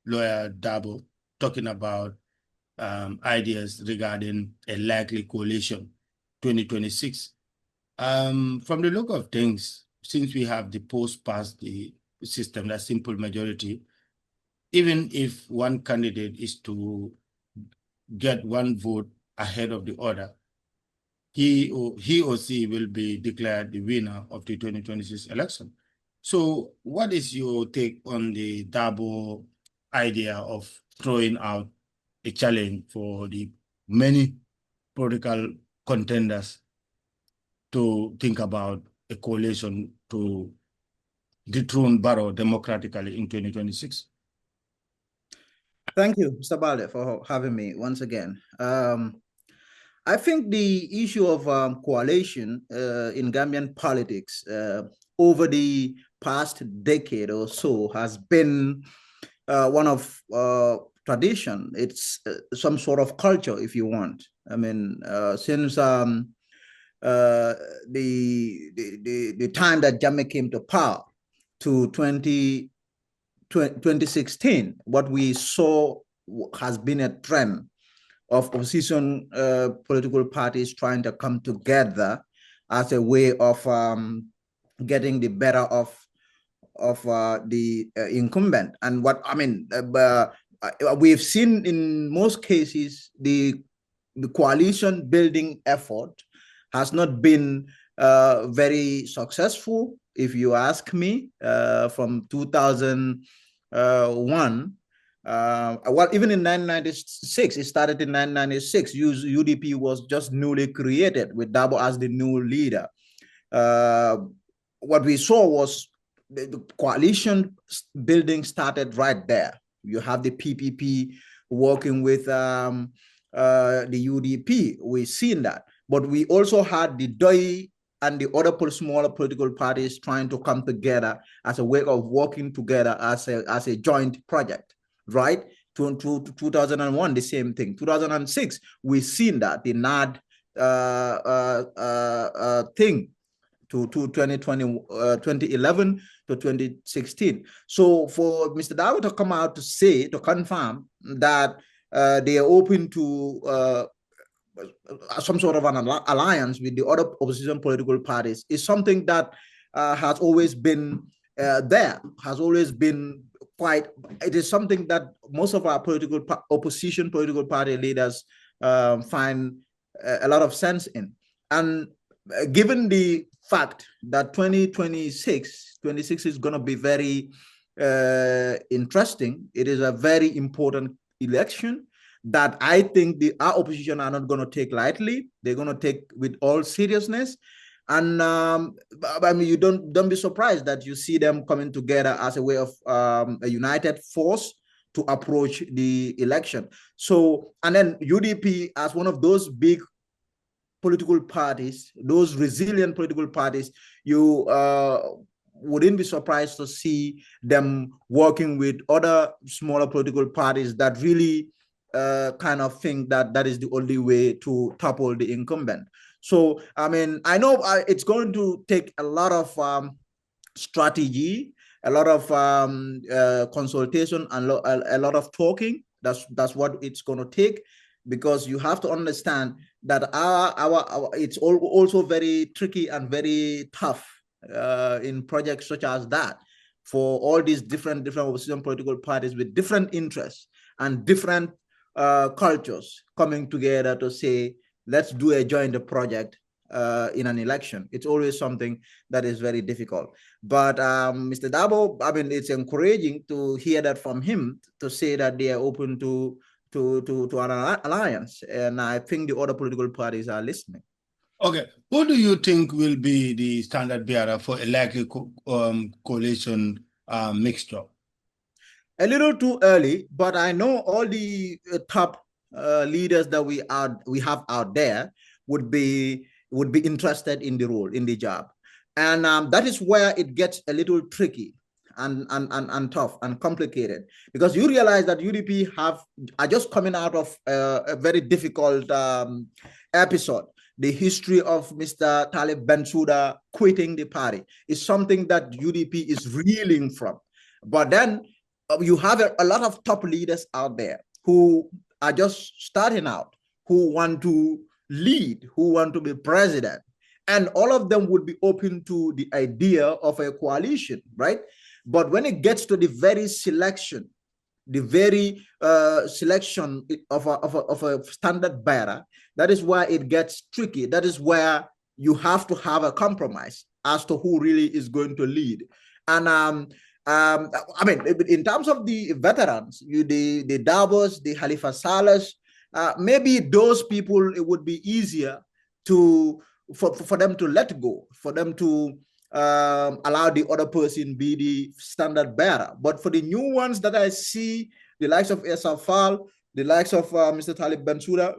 lawyer Dabo talking about ideas regarding a likely coalition 2026. From the look of things, since we have the post-party system, that simple majority, even if one candidate is to get one vote ahead of the other, he or she will be declared the winner of the 2026 election. So what is your take on the Dabo idea of throwing out a challenge for the many political contenders to think about a coalition to dethrone Barrow democratically in 2026? Thank you, Mr. Balde, for having me once again. I think the issue of coalition in Gambian politics over the past decade or so has been one of tradition. It's some sort of culture, if you want. I mean, since the time that Jammeh came to power to 2016, what we saw has been a trend of opposition political parties trying to come together as a way of getting the better of the incumbent. And what I mean, we've seen in most cases the coalition building effort has not been very successful, if you ask me. From 2001. Well, even in 1996, it started in 1996. UDP was just newly created with Dabo as the new leader. What we saw was the coalition building started right there. You have the PPP working with the UDP. We've seen that. But we also had the DOI and the other smaller political parties trying to come together as a way of working together as a joint project, right? To 2001, the same thing. 2006, we've seen that, the NAD thing to 2011 to 2016. So for Mr. Dawo to come out to confirm that they are open to some sort of an alliance with the other opposition political parties is something that has always been has always been quite, it is something that most of our opposition political party leaders find a lot of sense in. And given the fact that 2026 is going to be very interesting, it is a very important election that I think our opposition are not going to take lightly. They're going to take with all seriousness. And I mean, you don't be surprised that you see them coming together as a way of a united force to approach the election. So, and then UDP as one of those big political parties, those resilient political parties, you wouldn't be surprised to see them working with other smaller political parties that really kind of think that that is the only way to topple the incumbent. So, I mean, I know it's going to take a lot of strategy, a lot of consultation, and a lot of talking. That's what it's going to take, because you have to understand that it's also very tricky and very tough in projects such as that, for all these different opposition political parties with different interests and different cultures coming together to say, let's do a joint project in an election. It's always something that is very difficult. But Mr. Dabo, I mean, it's encouraging to hear that from him, to say that they are open to an alliance. And I think the other political parties are listening. Okay. Who do you think will be the standard bearer for a likely coalition mixture? A little too early, but I know all the top leaders that we have out there would be interested in the role, in the job. And that is where it gets a little tricky and tough and complicated, because you realize that UDP are just coming out of a very difficult episode. The history of Mr. Talib Bensouda quitting the party is something that UDP is reeling from. But then you have a lot of top leaders out there who are just starting out, who want to lead, who want to be president. And all of them would be open to the idea of a coalition, right? But when it gets to the very selection, of a standard bearer, that is why it gets tricky. That is where you have to have a compromise as to who really is going to lead. And I mean, in terms of the veterans, the Davos, the Halifa Salahs, maybe those people, it would be easier for them to let go, for them to allow the other person be the standard bearer. But for the new ones that I see, the likes of Esafal, the likes of Mr. Talib Bensouda,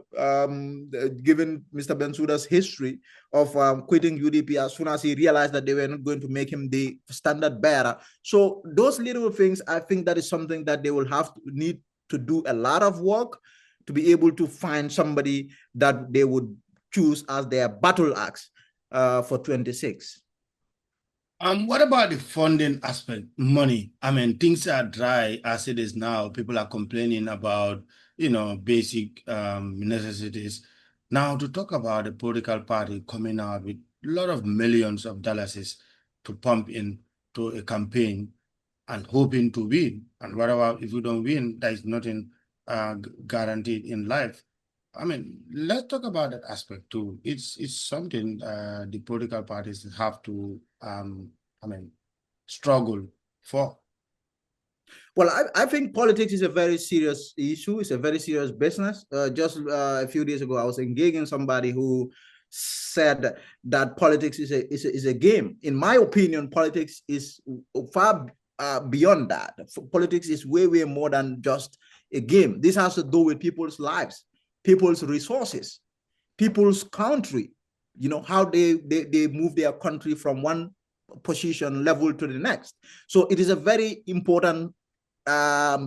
given Mr. Bensouda's history of quitting UDP as soon as he realized that they were not going to make him the standard bearer. So those little things, I think that is something that they will need to do a lot of work to be able to find somebody that they would choose as their battle axe for 26. What about the funding aspect, money? I mean, things are dry as it is now. People are complaining about, basic necessities. Now, to talk about a political party coming out with a lot of millions of dollars to pump into a campaign and hoping to win. And whatever, if you don't win, there is nothing guaranteed in life. I mean, let's talk about that aspect too. It's something the political parties have to, struggle for. Well, I think politics is a very serious issue. It's a very serious business. Just a few days ago, I was engaging somebody who said that politics is a game. In my opinion, politics is far beyond that. Politics is way more than just a game. This has to do with people's lives, people's resources, people's country, how they move their country from one position level to the next. So it is a very important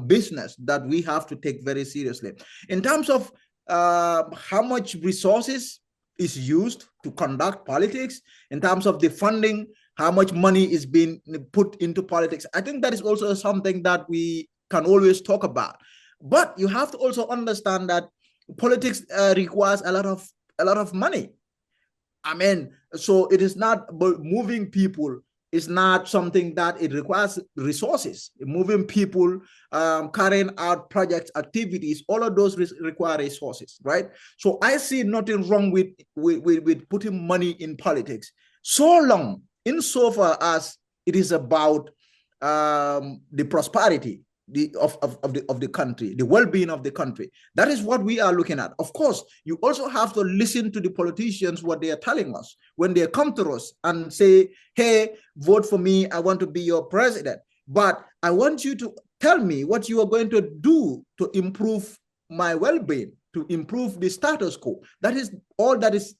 business that we have to take very seriously. In terms of how much resources is used to conduct politics, in terms of the funding, how much money is being put into politics, I think that is also something that we can always talk about. But you have to also understand that politics requires a lot of money. I mean, so it is not about moving people. It's not something that it requires resources. Moving people, carrying out projects, activities, all of those require resources, right? So I see nothing wrong with putting money in politics, so long, insofar as it is about the prosperity of the country, the well-being of the country. That is what we are looking at. Of course, you also have to listen to the politicians, what they are telling us when they come to us and say, hey, vote for me, I want to be your president. But I want you to tell me what you are going to do to improve my well-being, to improve the status quo. That is all that is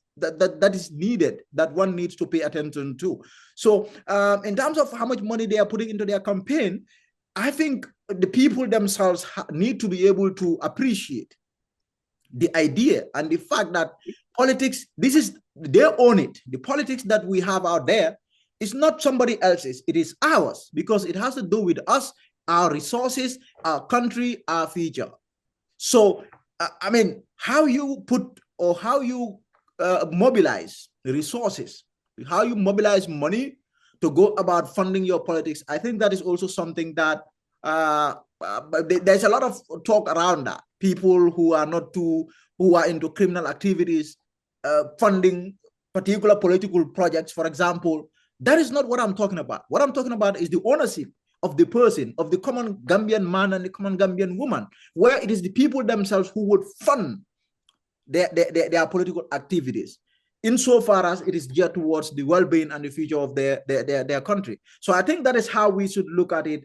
needed, that one needs to pay attention to. So in terms of how much money they are putting into their campaign, I think the people themselves need to be able to appreciate the idea and the fact that politics, they own it. The politics that we have out there is not somebody else's, it is ours, because it has to do with us, our resources, our country, our future. So, I mean, how you put or how you mobilize resources, how you mobilize money to go about funding your politics, I think that is also something that there's a lot of talk around that. People who are into criminal activities, funding particular political projects, for example. That is not what I'm talking about. What I'm talking about is the ownership of the person, of the common Gambian man and the common Gambian woman, where it is the people themselves who would fund their political activities, insofar as it is geared towards the well-being and the future of their country. So I think that is how we should look at it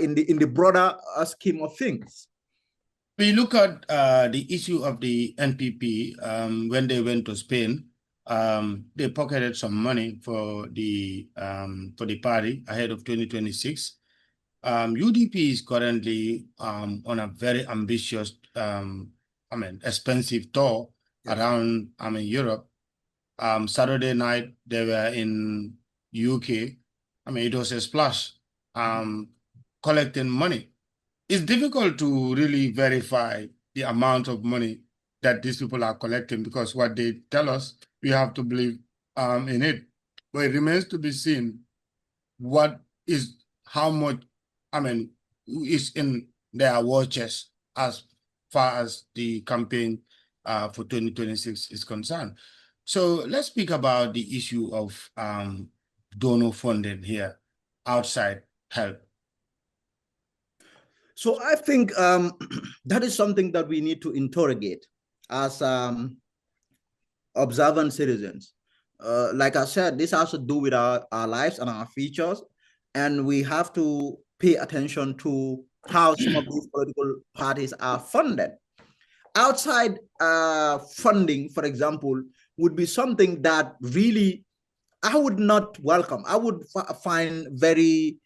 in the broader scheme of things. We look at the issue of the NPP when they went to Spain. They pocketed some money for the party ahead of 2026. UDP is currently on a very ambitious, expensive tour around Europe. Saturday night, they were in UK. It was a splash, collecting money. it's difficult to really verify the amount of money that these people are collecting, because what they tell us, we have to believe in it. But it remains to be seen what is how much, I mean, is in their war chest as far as the campaign for 2026 is concerned. So let's speak about the issue of donor funding here, outside help. So I think that is something that we need to interrogate as observant citizens. Like I said, this has to do with our lives and our futures, and we have to pay attention to how some of these political parties are funded. Outside funding, for example, would be something that really I would not welcome. I would find very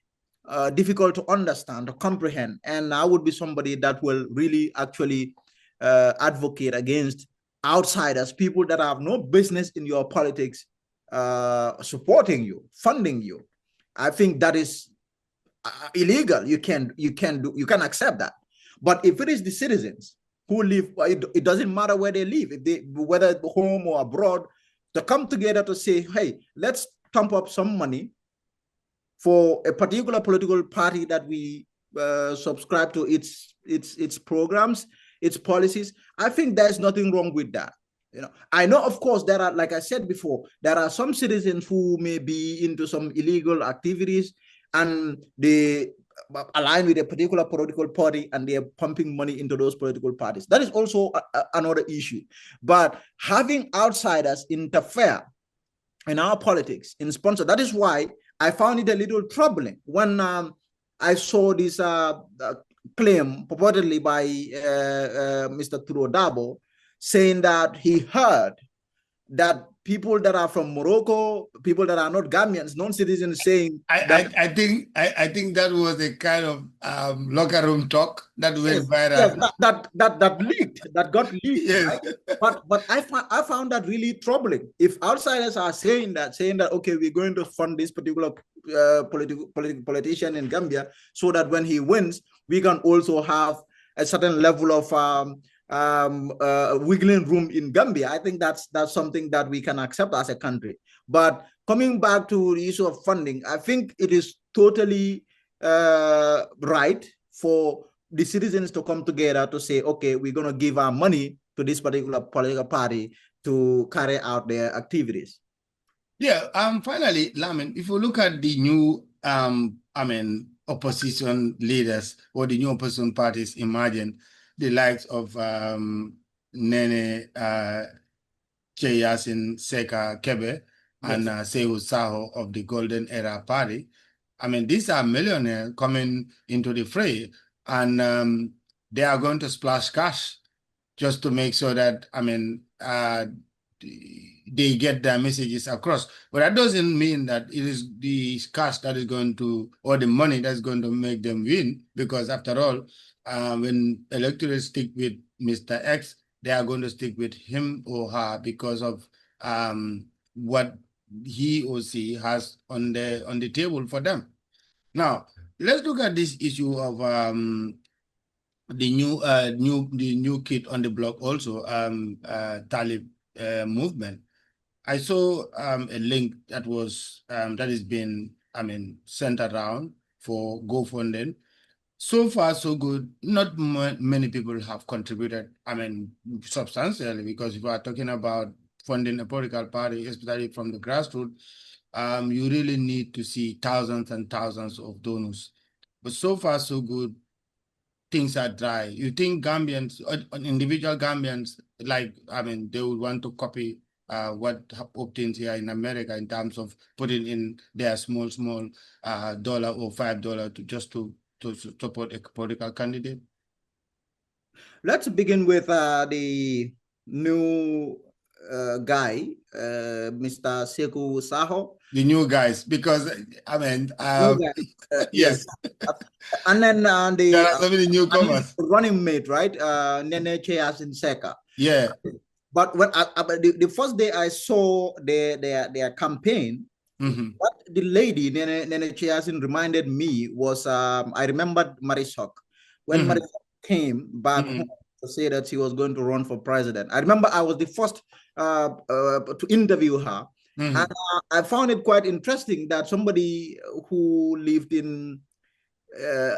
difficult to understand or comprehend. And I would be somebody that will really actually advocate against outsiders, people that have no business in your politics, supporting you, funding you. I think that is illegal. You can accept that. But if it is the citizens who live, it doesn't matter where they live, if they, whether home or abroad, to come together to say, hey, let's pump up some money for a particular political party that we subscribe to its programs, its policies. I think there's nothing wrong with that. You know, I know, of course, there are, like I said before, there are some citizens who may be into some illegal activities and they align with a particular political party and they are pumping money into those political parties. That is also another issue. But having outsiders interfere in our politics, in sponsor, that is why I found it a little troubling when I saw this claim purportedly by Mr. Turodabo saying that he heard that people that are from Morocco, people that are not Gambians, non-citizens, saying I think that was a kind of locker room talk that went viral. Yes, that leaked, that got leaked. Yes. Right? But I found that really troubling. If outsiders are saying that okay, we're going to fund this particular politician in Gambia so that when he wins, we can also have a certain level of wiggling room in Gambia. I think that's something that we can accept as a country. But coming back to the issue of funding, I think it is totally right for the citizens to come together to say, okay, we're going to give our money to this particular political party to carry out their activities. Yeah. Finally, Lamin, if you look at the new, opposition leaders or the new opposition parties emerging, the likes of Nene Cheyasin Seka Kebe and Sehu Saho of the Golden Era Party. I mean, these are millionaires coming into the fray, and they are going to splash cash just to make sure that, they get their messages across. But that doesn't mean that it is the cash that is going to, or the money that's going to make them win, because after all, when electors stick with Mr. X, they are going to stick with him or her because of what he or she has on the table for them. Now, let's look at this issue of the new kid on the block also, Talib movement. I saw a link that was that is being sent around for GoFundMe. So far, so good. Not many people have contributed, substantially, because if we are talking about funding a political party, especially from the grassroots, you really need to see thousands and thousands of donors. But so far, so good. Things are dry. You think Gambians, individual Gambians, they would want to copy what obtains here in America in terms of putting in their small $1 or $5 to support a political candidate? Let's begin with the new guy, Mr. Sekou Saho. The new guys, because yes. And then there are so many newcomers. Running mate, right? Nene Cheyasin Seka. Yeah. But when the first day I saw their campaign, what the lady Nene Cheyasin reminded me was I remembered Marisok. when Marisol came back home to say that she was going to run for president. I remember I was the first to interview her. And I found it quite interesting that somebody who lived in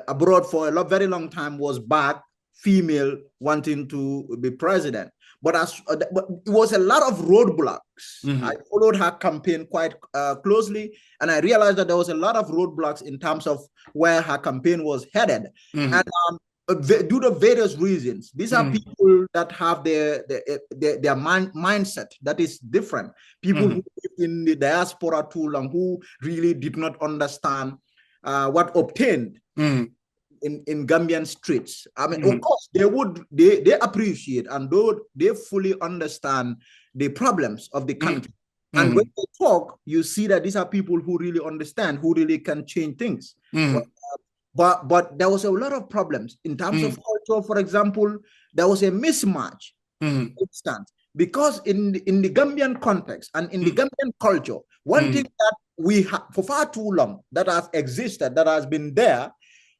abroad for a very long time was back, female, wanting to be president. But but it was a lot of roadblocks. I followed her campaign quite closely, and I realized that there was a lot of roadblocks in terms of where her campaign was headed. And due to various reasons, these are people that have their mindset that is different. People who live in the diaspora too long, who really did not understand what obtained in Gambian streets. I mean, of course, they appreciate and they fully understand the problems of the country. And when they talk, you see that these are people who really understand, who really can change things. But there was a lot of problems in terms of culture. For example, there was a mismatch instance, because in the Gambian context and in the Gambian culture, one thing that we have for far too long that has existed, that has been there,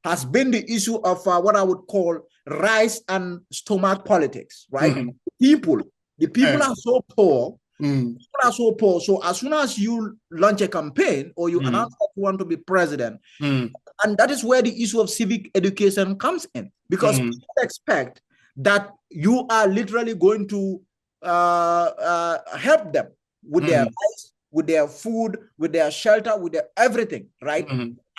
has been the issue of what I would call rice and stomach politics, right? The people are so poor. People are so poor. So as soon as you launch a campaign or you announce that you want to be president, and that is where the issue of civic education comes in, because people expect that you are literally going to help them with their rice, with their food, with their shelter, with their everything, right?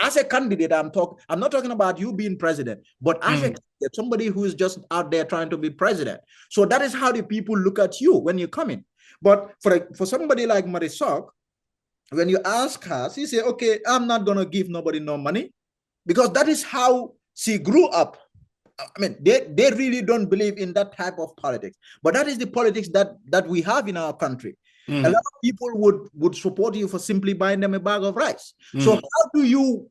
As a candidate, I'm not talking about you being president, but as a candidate, somebody who is just out there trying to be president. So that is how the people look at you when you come in. But for somebody like Marisol, when you ask her, she say, okay, I'm not going to give nobody no money, because that is how she grew up. I mean, they really don't believe in that type of politics. But that is the politics that we have in our country. A lot of people would support you for simply buying them a bag of rice. So how do you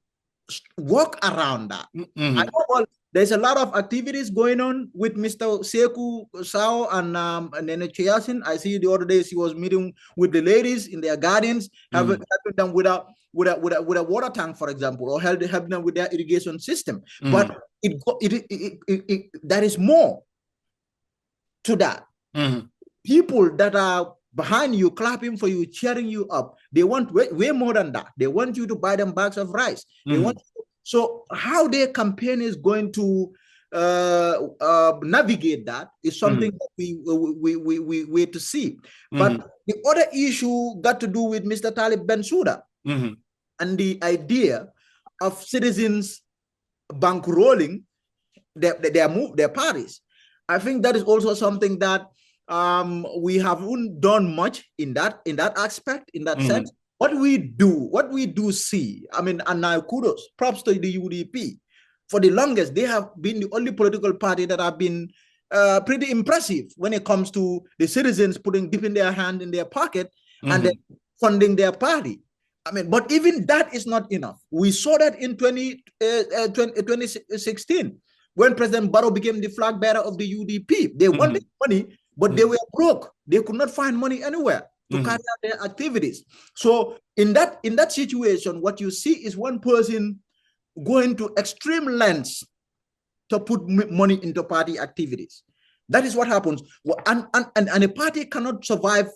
work around that? I know, well, there's a lot of activities going on with Mr. Seku Sao and Nene Chiasin. I see the other days he was meeting with the ladies in their gardens, helping them with a water tank, for example, or helping them with their irrigation system. But there is more to that. People that are behind you, clapping for you, cheering you up, they want way more than that. They want you to buy them bags of rice. They want. So how their campaign is going to navigate that is something that we wait to see. But the other issue got to do with Mr. Talib Bensouda and the idea of citizens bankrolling their parties. I think that is also something that we haven't done much in that aspect, in that sense. What we do see, I mean, and now kudos, props to the UDP. For the longest, they have been the only political party that have been pretty impressive when it comes to the citizens dipping their hand in their pocket and then funding their party. I mean, but even that is not enough. We saw that in 2016 when President Barrow became the flag bearer of the UDP. They wanted money, but they were broke. They could not find money anywhere to carry out their activities. So in that situation, what you see is one person going to extreme lengths to put money into party activities. That is what happens. And a party cannot survive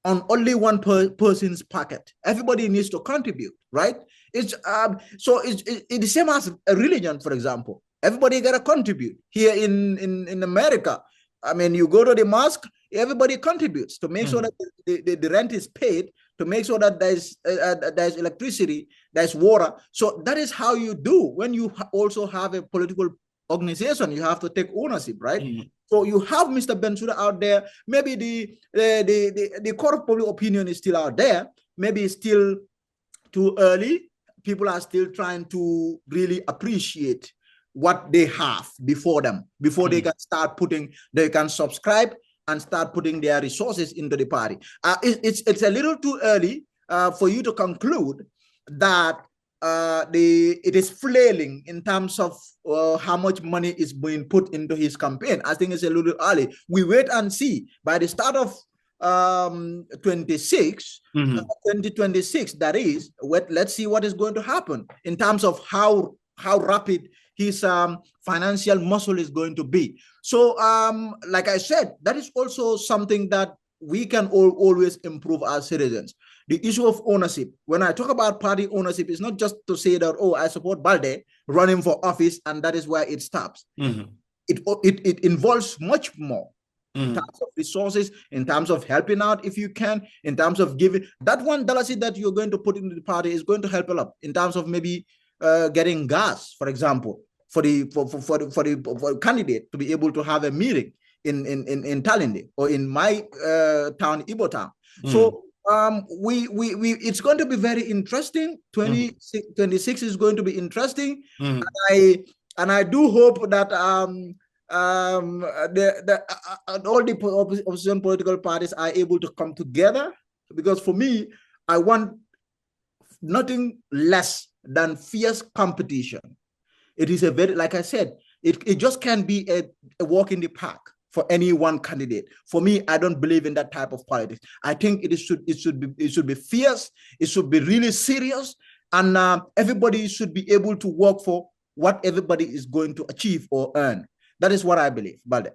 on only one person's pocket. Everybody needs to contribute, right? It's the same as a religion, for example. Everybody got to contribute. Here in America, I mean, you go to the mosque, everybody contributes to make sure that the rent is paid, to make sure that there's electricity, there's water. So that is how you do. When you also have a political organization, you have to take ownership, right? So you have Mr. Bensouda out there. Maybe the court of public opinion is still out there. Maybe it's still too early. People are still trying to really appreciate what they have before them, before they can start they can subscribe and start putting their resources into the party. It's a little too early for you to conclude that it is flailing in terms of how much money is being put into his campaign. I think it's a little early. We wait and see. By the start of 2026, that is, let's see what is going to happen in terms of how rapid his financial muscle is going to be. So, like I said, that is also something that we can always improve as citizens. The issue of ownership. When I talk about party ownership, it's not just to say that, oh, I support Balde running for office, and that is where it stops. It involves much more in terms of resources, in terms of helping out if you can, in terms of giving. That $1 that you're going to put into the party is going to help a lot in terms of maybe getting gas, for example, for the candidate to be able to have a meeting in Talinde or in my town, Ibo town. So it's going to be very interesting. 2026 is going to be interesting. And I do hope that all the opposition political parties are able to come together, because for me, I want nothing less than fierce competition. It is a very, like I said, it just can't be a walk in the park for any one candidate. For me, I don't believe in that type of politics. I think it should be fierce. It should be really serious, and everybody should be able to work for what everybody is going to achieve or earn. That is what I believe. Balde.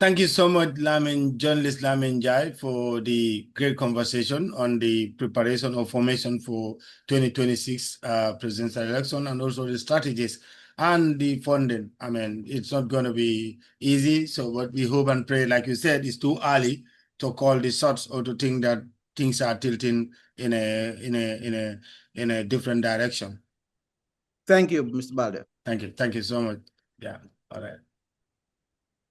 Thank you so much, journalist Lamin Jai, for the great conversation on the preparation or formation for 2026 presidential election, and also the strategies and the funding. I mean, it's not going to be easy. So what we hope and pray, like you said, it's too early to call the shots or to think that things are tilting in a different direction. Thank you, Mr. Balde. Thank you. Thank you so much. Yeah. All right.